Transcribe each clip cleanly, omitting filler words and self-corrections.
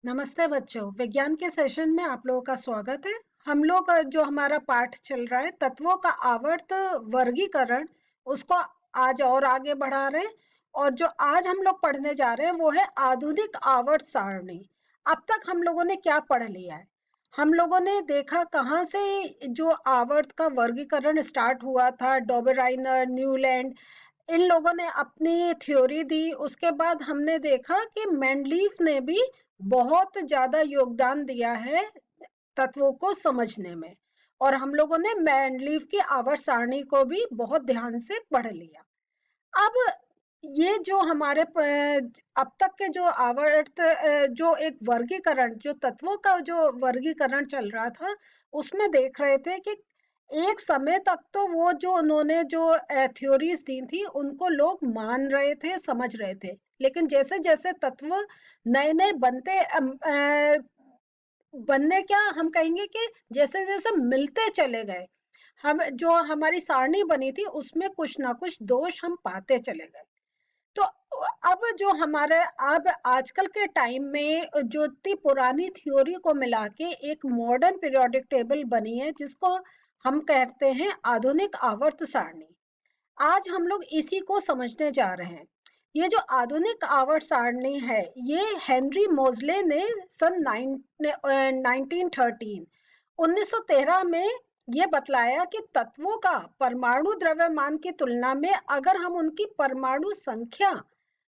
नमस्ते बच्चों, विज्ञान के सेशन में आप लोगों का स्वागत है। हम लोग जो हमारा पाठ चल रहा है तत्वों का आवर्त वर्गीकरण, उसको आज और आगे बढ़ा रहे हैं। और जो आज हम लोग पढ़ने जा रहे हैं वो है आधुनिक आवर्त सारणी। अब तक हम लोगों ने क्या पढ़ लिया है? हम लोगों ने देखा कहाँ से जो आवर्त का वर्गीकरण स्टार्ट हुआ था। डॉबेराइनर, न्यूलैंड, इन लोगों ने अपनी थ्योरी दी। उसके बाद हमने देखा कि मेंडलीफ ने भी बहुत ज्यादा योगदान दिया है तत्वों को समझने में। और हम लोगों ने मेंडलीफ की आवर्त सारणी को भी बहुत ध्यान से पढ़ लिया। अब ये जो हमारे अब तक के जो आवर्त जो एक वर्गीकरण, जो तत्वों का जो वर्गीकरण चल रहा था, उसमें देख रहे थे कि एक समय तक तो वो जो उन्होंने जो थ्योरीज दी थी उनको लोग मान रहे थे, समझ रहे थे। लेकिन जैसे जैसे तत्व नए नए बनते बनने, क्या हम कहेंगे कि जैसे जैसे मिलते चले गए, हम जो हमारी सारणी बनी थी उसमें कुछ ना कुछ दोष हम पाते चले गए। तो अब जो हमारे अब आजकल के टाइम में जो इतनी पुरानी थ्योरी को मिला के एक मॉडर्न पीरियोडिक टेबल बनी है, जिसको हम कहते हैं आधुनिक आवर्त सारणी। आज हम लोग इसी को समझने जा रहे हैं। ये जो आधुनिक आवर्त सारणी है, ये हेनरी मोजले ने सन 1913 में ये बतलाया कि तत्वों का परमाणु द्रव्यमान की तुलना में अगर हम उनकी परमाणु संख्या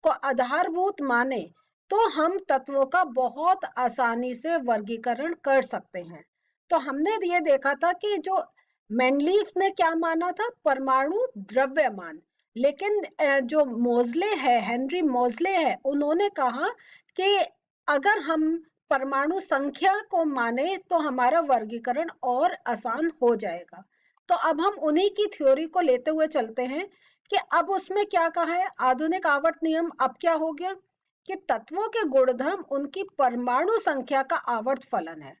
को आधारभूत माने तो हम तत्वों का बहुत आसानी से वर्गीकरण कर सकते हैं। तो हमने ये देखा था कि जो मेंडलीफ ने क्या माना था, परमाणु द्रव्यमान। लेकिन जो मोजले है, हेनरी मोजले है, उन्होंने कहा कि अगर हम परमाणु संख्या को माने तो हमारा वर्गीकरण और आसान हो जाएगा। तो अब हम उन्हीं की थ्योरी को लेते हुए चलते हैं कि अब उसमें क्या कहा है। आधुनिक आवर्त नियम अब क्या हो गया कि तत्वों के गुणधर्म उनकी परमाणु संख्या का आवर्त फलन है।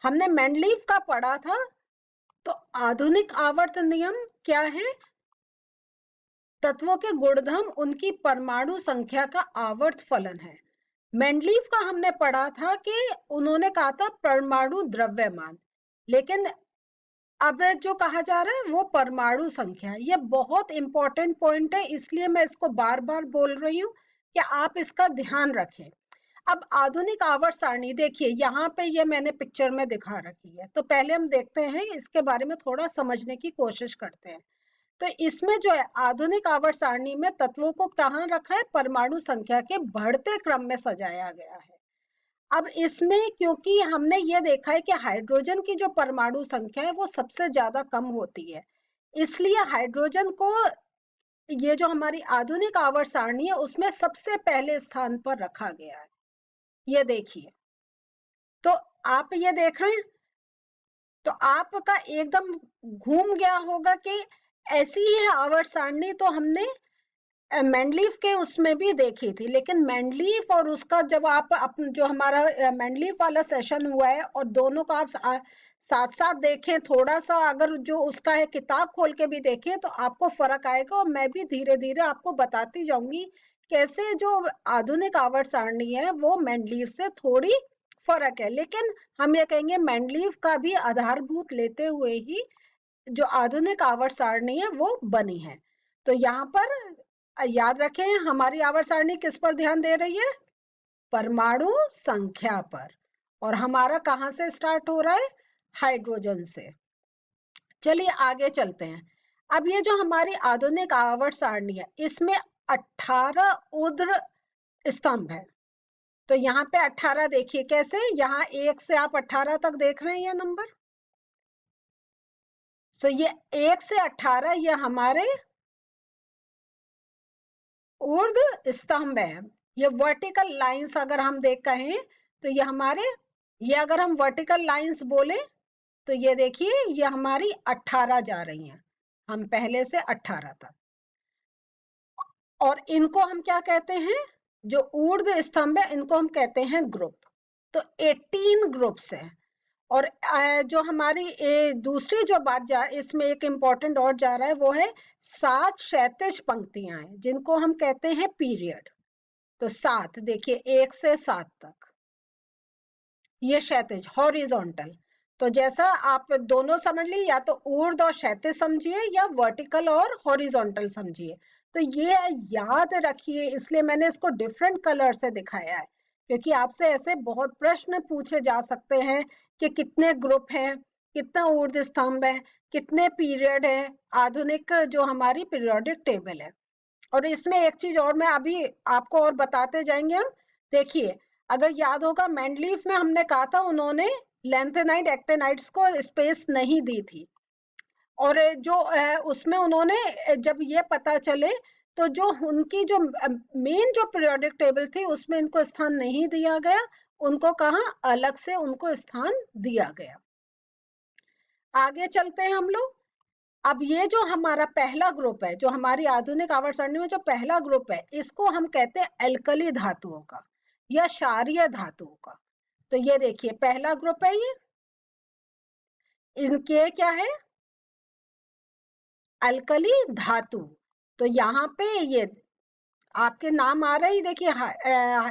हमने मेंडलीफ का पढ़ा था। तो आधुनिक आवर्त नियम क्या है? तत्वों के गुणधर्म उनकी परमाणु संख्या का आवर्त फलन है। मेंडलीफ का हमने पढ़ा था कि उन्होंने कहा था परमाणु द्रव्यमान। लेकिन अब जो कहा जा रहा है वो परमाणु संख्या। ये बहुत इंपॉर्टेंट पॉइंट है, इसलिए मैं इसको बार बार बोल रही हूँ कि आप इसका ध्यान रखें। अब आधुनिक आवर्त सारणी देखिए, यहाँ पे ये मैंने पिक्चर में दिखा रखी है। तो पहले हम देखते हैं, इसके बारे में थोड़ा समझने की कोशिश करते हैं। तो इसमें जो है आधुनिक आवर्त सारणी में तत्वों को कहाँ रखा है? परमाणु संख्या के बढ़ते क्रम में सजाया गया है। अब इसमें क्योंकि हमने ये देखा है कि हाइड्रोजन की जो परमाणु संख्या है वो सबसे ज्यादा कम होती है, इसलिए हाइड्रोजन को ये जो हमारी आधुनिक आवर्त सारणी है उसमें सबसे पहले स्थान पर रखा गया है। ये देखिए, तो आप ये देख रहे हैं, तो आपका एकदम घूम गया होगा कि ऐसी ही आवर्त सारणी तो हमने मेंडलीफ के उसमें भी देखी थी। लेकिन मेंडलीफ और उसका जब आप जो हमारा मेंडलीफ वाला सेशन हुआ है और दोनों को आप साथ साथ देखें, थोड़ा सा अगर जो उसका है किताब खोल के भी देखें तो आपको फर्क आएगा। और मैं भी धीरे धीरे आपको बताती जाऊंगी कैसे जो आधुनिक आवर्त सारणी है वो मेंडलीफ से थोड़ी फर्क है। लेकिन हम ये कहेंगे मेंडलीफ का भी आधारभूत लेते हुए ही जो आधुनिक आवर्त सारणी है वो बनी है। तो यहाँ पर याद रखें, हमारी आवर्त सारणी किस पर ध्यान दे रही है? परमाणु संख्या पर। और हमारा कहाँ से स्टार्ट हो रहा है? हाइड्रोजन से। चलिए आगे चलते हैं। अब ये जो हमारी आधुनिक आवर्त सारणी है इसमें 18 ऊर्ध्व स्तंभ है। तो यहाँ पे 18 देखिए कैसे, यहाँ 1 से आप 18 तक देख रहे हैं ये नंबर। तो ये 1 से 18 ये हमारे ऊर्ध्व स्तंभ है। ये वर्टिकल लाइंस अगर हम देख कहें तो ये हमारे, ये अगर हम वर्टिकल लाइंस बोले तो ये देखिए ये हमारी 18 जा रही हैं, हम पहले से 18 तक। और इनको हम क्या कहते हैं? जो ऊर्ध्व स्तंभ है इनको हम कहते हैं ग्रुप। तो 18 ग्रुप्स है। और जो हमारी दूसरी जो बात जा इसमें एक इंपॉर्टेंट और जा रहा है वो है 7 क्षैतिज पंक्तियां हैं जिनको हम कहते हैं पीरियड। तो 7 देखिए, 1 से 7 तक। ये क्षैतिज हॉरिजॉन्टल। तो जैसा आप दोनों समझ ली, या तो ऊर्ध्व और क्षैतिज समझिए या वर्टिकल और हॉरिजॉन्टल समझिए। तो ये याद रखिए, इसलिए मैंने इसको डिफरेंट कलर से दिखाया है, क्योंकि आपसे ऐसे बहुत प्रश्न पूछे जा सकते हैं कि कितने ग्रुप हैं, कितना ऊर्ध्व स्तंभ है, कितने पीरियड है, आधुनिक जो हमारी पीरियोडिक टेबल है। और इसमें एक चीज और मैं अभी आपको और बताते जाएंगे हम। देखिए, अगर याद होगा मेंडलीफ में हमने कहा था उन्होंने लेंथेनाइट एक्टेनाइट्स को स्पेस नहीं दी थी, और जो उसमें उन्होंने जब ये पता चले तो जो उनकी जो मेन जो पीरियोडिक टेबल थी उसमें इनको स्थान नहीं दिया गया, उनको कहा अलग से उनको स्थान दिया गया। आगे चलते हैं हम लोग। अब ये जो हमारा पहला ग्रुप है, जो हमारी आधुनिक आवर्त सारणी में जो पहला ग्रुप है, इसको हम कहते हैं एल्कली धातुओं का या क्षारीय धातुओं का। तो ये देखिए पहला ग्रुप है, ये इनके क्या है, अल्कली धातु। तो यहाँ पे ये आपके नाम आ रहे ही देखिए,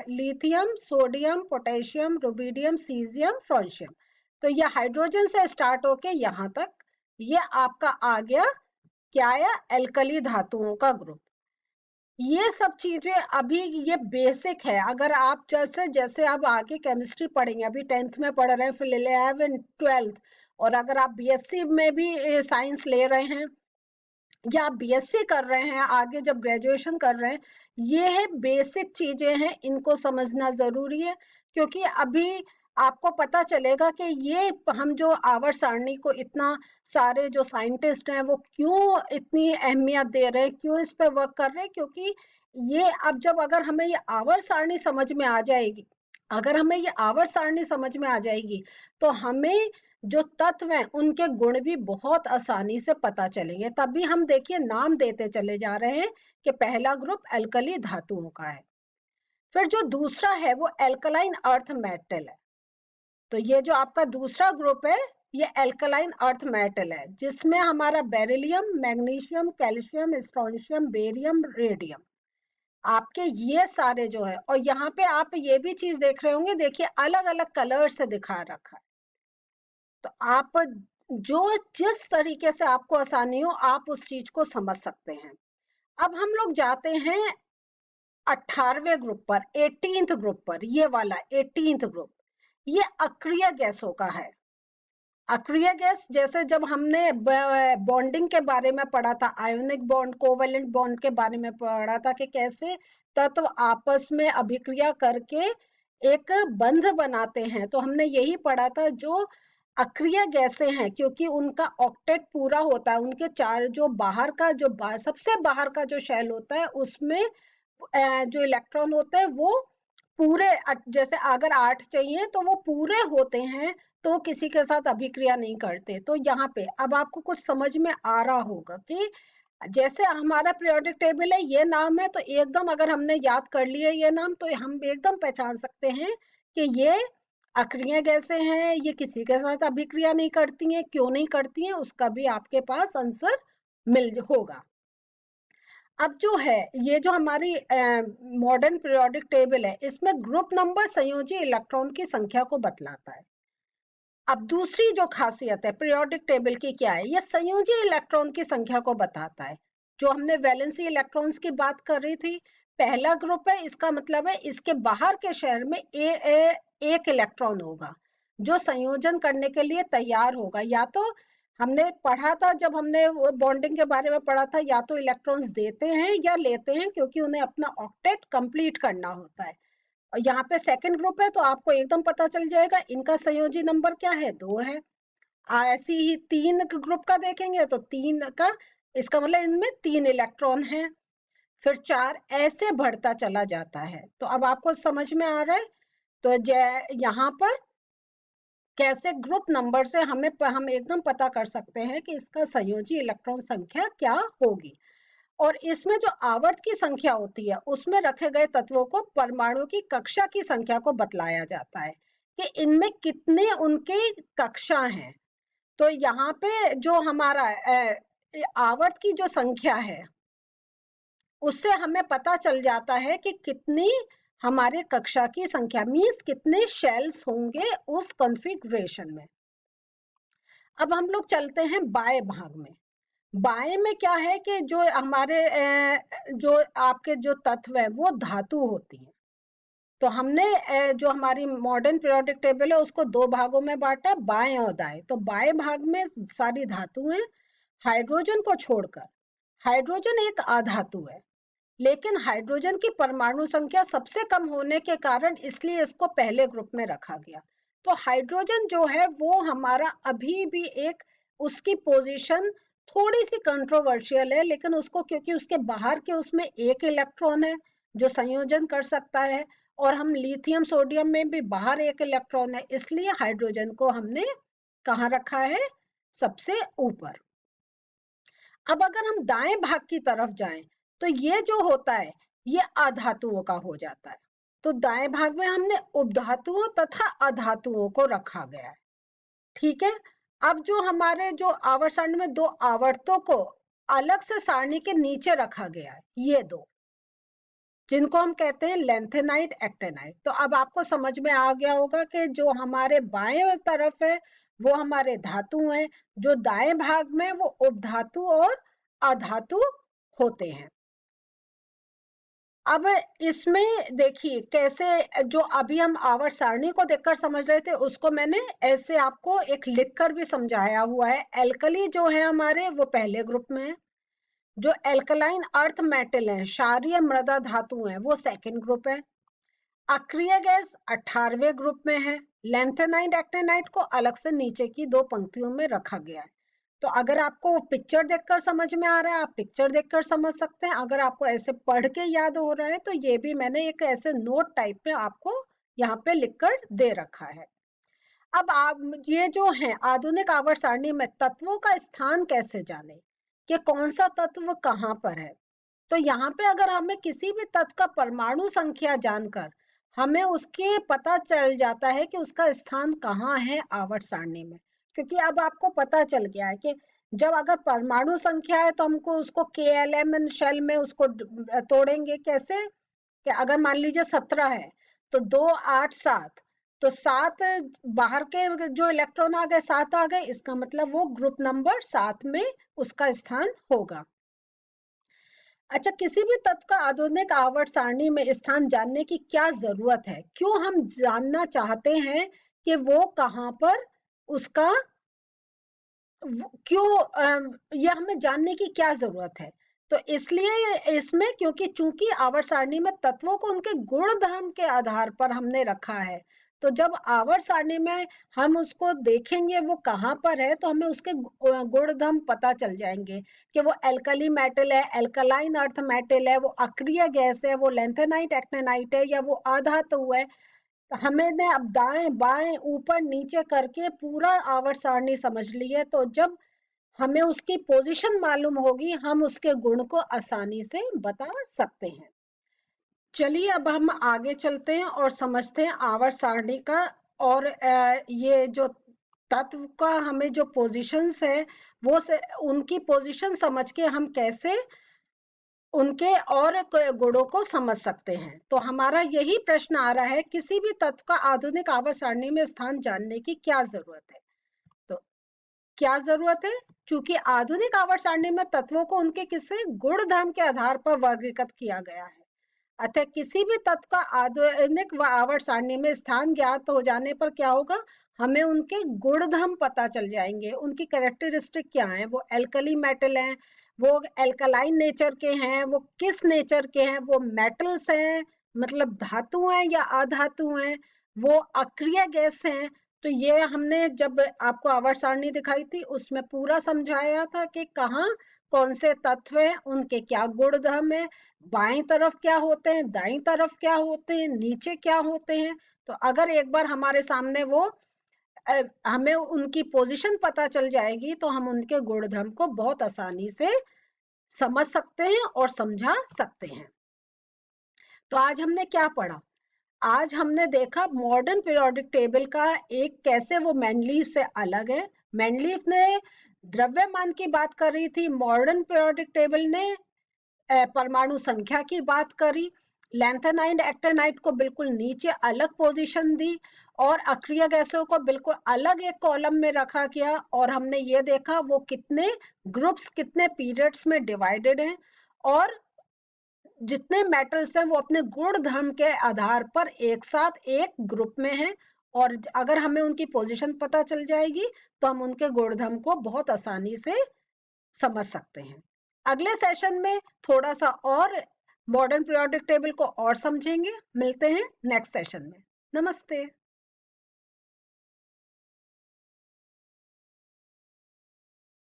lithium, sodium, potassium, rubidium, caesium, francium. तो ये हाइड्रोजन से स्टार्ट होके यहाँ तक ये आपका आ गया क्या आया, एल्कली धातुओं का ग्रुप। ये सब चीजें अभी ये बेसिक है, अगर आप जैसे जैसे आप आगे केमिस्ट्री पढ़ेंगे, अभी 10th में पढ़ रहे हैं, फिर 11th 12th, और अगर आप बीएससी में भी साइंस ले रहे हैं या आप बीएससी कर रहे हैं, आगे जब ग्रेजुएशन कर रहे हैं, ये है बेसिक चीजें हैं, इनको समझना जरूरी है। क्योंकि अभी आपको पता चलेगा कि ये हम जो आवर्त सारणी को इतना सारे जो साइंटिस्ट हैं वो क्यों इतनी अहमियत दे रहे हैं, क्यों इस पर वर्क कर रहे हैं। क्योंकि ये अब जब अगर हमें ये आवर्त सारणी समझ में आ जाएगी, अगर हमें ये आवर्त सारणी समझ में आ जाएगी, तो हमें जो तत्व हैं उनके गुण भी बहुत आसानी से पता चलेंगे। तभी हम देखिए नाम देते चले जा रहे हैं कि पहला ग्रुप एल्कली धातुओं का है। फिर जो दूसरा है वो एल्कलाइन अर्थ मेटल है। तो ये जो आपका दूसरा ग्रुप है ये एल्कलाइन अर्थ मेटल है, जिसमें हमारा beryllium, magnesium, calcium, strontium, barium, radium, आपके ये सारे जो है। और यहाँ पे आप ये भी चीज देख रहे होंगे, देखिए अलग अलग कलर से दिखा रखा है। तो आप जो जिस तरीके से आपको आसानी हो आप उस चीज को समझ सकते हैं। अब हम लोग जाते हैं 18वें ग्रुप पर, 18th ग्रुप पर। ये वाला 18th ग्रुप ये अक्रिय गैसों का है। अक्रिय गैस, जैसे जब हमने बॉन्डिंग के बारे में पढ़ा था, आयोनिक बॉन्ड, कोवेलेंट बॉन्ड के बारे में पढ़ा था कि कैसे तत्व आपस में अभिक्रिया करके एक बंध बनाते हैं, तो हमने यही पढ़ा था। जो अक्रिय गैसें हैं, क्योंकि उनका ऑक्टेट पूरा होता है, उनके चार जो बाहर का जो सबसे बाहर का जो शेल होता है उसमें जो इलेक्ट्रॉन होते हैं वो पूरे, जैसे अगर 8 चाहिए तो वो पूरे होते हैं, तो किसी के साथ अभिक्रिया नहीं करते। तो यहाँ पे अब आपको कुछ समझ में आ रहा होगा कि जैसे हमारा पीरियोडिक टेबल है, ये नाम है, तो एकदम अगर हमने याद कर लिए ये नाम, तो हम एकदम पहचान सकते हैं कि ये अक्रिय गैसें हैं, ये किसी के साथ अभिक्रिया नहीं करती हैं। क्यों नहीं करती हैं उसका भी आपके पास आंसर मिल होगा। अब जो है ये जो हमारी मॉडर्न पीरियोडिक टेबल है, इसमें ग्रुप नंबर संयोजी इलेक्ट्रॉन की संख्या को बतलाता है। अब दूसरी जो खासियत है पीरियोडिक टेबल की क्या है, ये संयोजी इलेक्ट्रॉन की संख्या को बताता है। जो हमने वैलेंसी इलेक्ट्रॉन्स की बात कर रही थी, पहला ग्रुप है, इसका मतलब है इसके बाहर के शेल में एक इलेक्ट्रॉन होगा जो संयोजन करने के लिए तैयार होगा। या तो हमने पढ़ा था, जब हमने बॉन्डिंग के बारे में पढ़ा था, या तो इलेक्ट्रॉन्स देते हैं या लेते हैं, क्योंकि उन्हें अपना ऑक्टेट कंप्लीट करना होता है। और यहाँ पे सेकंड ग्रुप है तो आपको एकदम पता चल जाएगा इनका संयोजी नंबर क्या है, 2 है। ऐसी ही 3 ग्रुप का देखेंगे तो 3 का, इसका मतलब इनमें 3 इलेक्ट्रॉन है। फिर 4, ऐसे बढ़ता चला जाता है। तो अब आपको समझ में आ रहा है। तो यहाँ पर कैसे ग्रुप नंबर से हम एकदम पता कर सकते हैं कि इसका संयोजी इलेक्ट्रॉन संख्या क्या होगी। और इसमें जो आवर्त की संख्या होती है उसमें रखे गए तत्वों को परमाणु की कक्षा की संख्या को बतलाया जाता है कि इनमें कितने उनके कक्षा हैं। तो यहाँ पे जो हमारा आवर्त की जो संख्या है उससे हमें पता चल जाता है कि कितनी हमारे कक्षा की संख्या मीन्स कितने शेल्स होंगे उस कॉन्फ़िगरेशन में। अब हम लोग चलते हैं बाएं भाग में। बाएं में क्या है कि जो हमारे जो आपके जो तत्व है वो धातु होती है। तो हमने जो हमारी मॉडर्न पीरियोडिक टेबल है उसको दो भागों में बांटा, बाएं और दाएं। तो बाएं भाग में सारी धातुएं हाइड्रोजन को छोड़कर। हाइड्रोजन एक अधातु है, लेकिन हाइड्रोजन की परमाणु संख्या सबसे कम होने के कारण इसलिए इसको पहले ग्रुप में रखा गया। तो हाइड्रोजन जो है वो हमारा अभी भी एक, उसकी पोजीशन थोड़ी सी कंट्रोवर्शियल है, लेकिन उसको क्योंकि उसके बाहर के उसमें एक इलेक्ट्रॉन है जो संयोजन कर सकता है, और हम लिथियम सोडियम में भी बाहर एक इलेक्ट्रॉन है, इसलिए हाइड्रोजन को हमने कहाँ रखा है, सबसे ऊपर। अब अगर हम दाएं भाग की तरफ जाएं तो ये जो होता है ये अधातुओं का हो जाता है। तो दाएं भाग में हमने उपधातुओं तथा अधातुओं को रखा गया है। ठीक है। अब जो हमारे जो आवर्त सारणी में दो आवर्तों को अलग से सारणी के नीचे रखा गया है, ये दो, जिनको हम कहते हैं लेंथेनाइट एक्टेनाइट। तो अब आपको समझ में आ गया होगा कि जो हमारे बाएं तरफ है वो हमारे धातु हैं, जो दाएं भाग में वो उपधातु और अधातु होते हैं। अब इसमें देखिए कैसे, जो अभी हम आवर्त सारणी को देखकर समझ रहे थे उसको मैंने ऐसे आपको एक लिखकर भी समझाया हुआ है। एल्कली जो है हमारे वो पहले ग्रुप में है, जो एल्कलाइन अर्थ मेटल है, क्षारीय मृदा धातु है, वो सेकंड ग्रुप है। अक्रिय गैस 18वें ग्रुप में है। लेंथेनाइट एक्टेनाइट को अलग से नीचे की दो पंक्तियों में रखा गया है। तो अगर आपको पिक्चर देखकर समझ में आ रहा है आप पिक्चर देखकर समझ सकते हैं, अगर आपको ऐसे पढ़ के याद हो रहा है तो ये भी मैंने एक ऐसे नोट टाइप में आपको यहाँ पे लिखकर दे रखा है। अब आप ये जो है आधुनिक आवर्त सारणी में तत्वों का स्थान कैसे जाने कि कौन सा तत्व कहाँ पर है। तो यहाँ पे अगर हमें किसी भी तत्व का परमाणु संख्या जानकर हमें उसके पता चल जाता है कि उसका स्थान कहाँ है आवर्त सारणी में, क्योंकि अब आपको पता चल गया है कि जब अगर परमाणु संख्या है तो हमको उसको KLM शेल में उसको तोड़ेंगे कैसे, कि अगर मान लीजिए 17 है तो 2 8 7, तो 7 बाहर के जो इलेक्ट्रॉन आ गए 7 आ गए, इसका मतलब वो ग्रुप नंबर 7 में उसका स्थान होगा। अच्छा, किसी भी तत्व का आधुनिक आवर्त सारणी में स्थान जानने की क्या जरूरत है, क्यों हम जानना चाहते हैं कि वो कहाँ पर उसका क्यों, ये हमें जानने की क्या जरूरत है। तो इसलिए इसमें क्योंकि चूंकि आवर्त सारणी में तत्वों को उनके गुण धर्म के आधार पर हमने रखा है, तो जब आवर्त सारणी में हम उसको देखेंगे वो कहाँ पर है तो हमें उसके गुण धर्म पता चल जाएंगे कि वो एल्कली मेटल है, एल्कलाइन अर्थ मेटल है, वो अक्रिय गैस है, वो लेंथेनाइट एक्टेनाइट है, या वो अधातु है। हमने अब दाएं बाएं ऊपर नीचे करके पूरा आवर्त सारणी समझ ली है, तो जब हमें उसकी पोजीशन मालूम होगी हम उसके गुण को आसानी से बता सकते हैं। चलिए अब हम आगे चलते हैं और समझते हैं आवर्त सारणी का, और ये जो तत्व का हमें जो पोजीशंस है वो से उनकी पोजीशन समझ के हम कैसे उनके और गुणों को समझ सकते हैं। तो हमारा यही प्रश्न आ रहा है, किसी भी तत्व का आधुनिक आवर्त सारणी में स्थान जानने की क्या जरूरत है। तो क्या जरूरत है, चूंकि आधुनिक आवर्त सारणी में तत्वों को उनके किसी गुण धर्म के आधार पर वर्गीकृत किया गया है। अतः किसी भी तत्व का आधुनिक व आवर्त सारणी में स्थान ज्ञात हो जाने पर क्या होगा, हमें उनके गुणधर्म पता चल जाएंगे, उनकी कैरेक्टरिस्टिक क्या है, वो एल्कली मेटल हैं, वो एल्कलाइन नेचर के हैं, वो किस नेचर के हैं, वो मेटल्स हैं मतलब धातु हैं या अधातु हैं, वो अक्रिय गैस हैं। तो ये हमने जब आपको आवर्त सारणी दिखाई थी उसमें पूरा समझाया था कि कहाँ कौन से तत्व हैं, उनके क्या गुण धर्म है, बाएं तरफ क्या होते हैं, दाईं तरफ क्या होते हैं, नीचे क्या होते हैं। तो अगर एक बार हमारे सामने वो हमें उनकी पोजीशन पता चल जाएगी तो हम उनके गुण धर्म को बहुत आसानी से समझ सकते हैं और समझा सकते हैं। तो आज हमने क्या पढ़ा, आज हमने देखा मॉडर्न पीरियोडिक टेबल का एक कैसे वो मेंडलीव से अलग है। मेंडलीव ने द्रव्यमान की बात कर रही थी, मॉडर्न पीरियोडिक टेबल ने परमाणु संख्या की बात करी। लैंथेनाइड एक्टेनाइड को बिल्कुल नीचे अलग पोजीशन दी और अक्रिय गैसों को बिल्कुल अलग एक कॉलम में रखा गया, और हमने ये देखा वो कितने ग्रुप्स कितने पीरियड्स में डिवाइडेड हैं, और जितने मेटल्स हैं वो अपने गुण धर्म के आधार पर एक साथ एक ग्रुप में हैं, और अगर हमें उनकी पोजीशन पता चल जाएगी तो हम उनके गुण धर्म को बहुत आसानी से समझ सकते हैं। अगले सेशन में थोड़ा सा और मॉडर्न पीरियोडिक टेबल को और समझेंगे। मिलते हैं नेक्स्ट सेशन में। नमस्ते।